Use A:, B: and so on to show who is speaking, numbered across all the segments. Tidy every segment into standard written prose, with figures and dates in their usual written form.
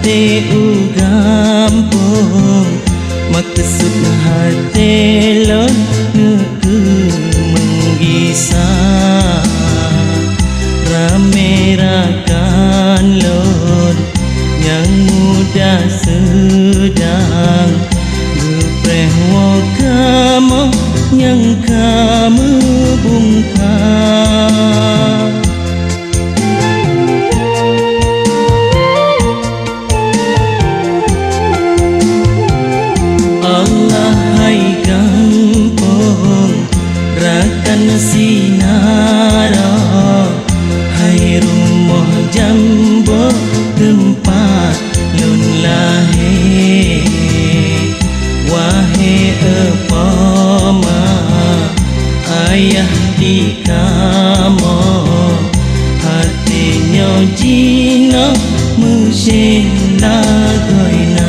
A: hati ugampung maksud hati lon nuku menggisa ramerakan lon yang muda sedang gepreh kamu yang kamu bungkam. Allah hai gampung rakan sinara hai rumah jambo tempat lun lahir wahai epama ayah di kamu hatinya jina mesin lagoina.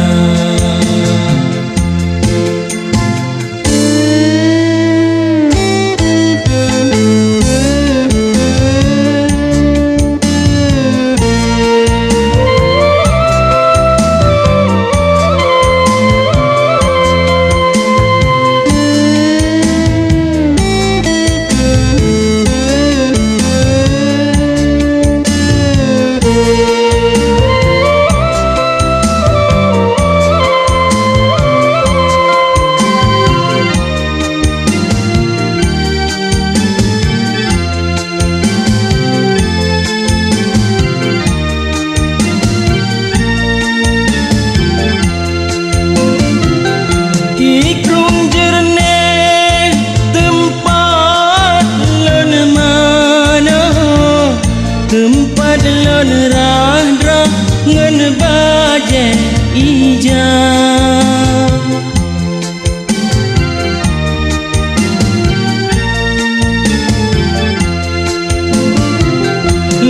A: Tempat lon rah-rah ngen baje ijam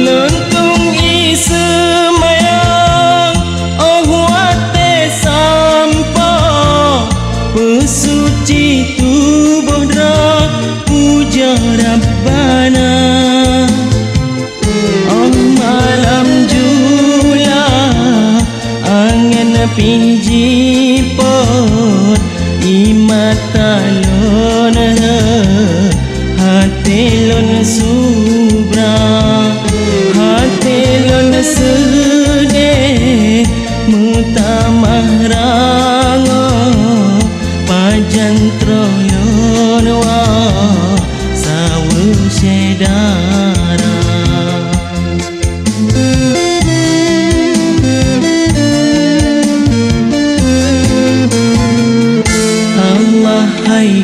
A: lentung isemayang oh wate sampo pesuci tubuh drah puja Rabbana. Pinji pot imata lon hati lon subra hati lon sedih mutamah rango pajan troyon wa sawu sedara. Hai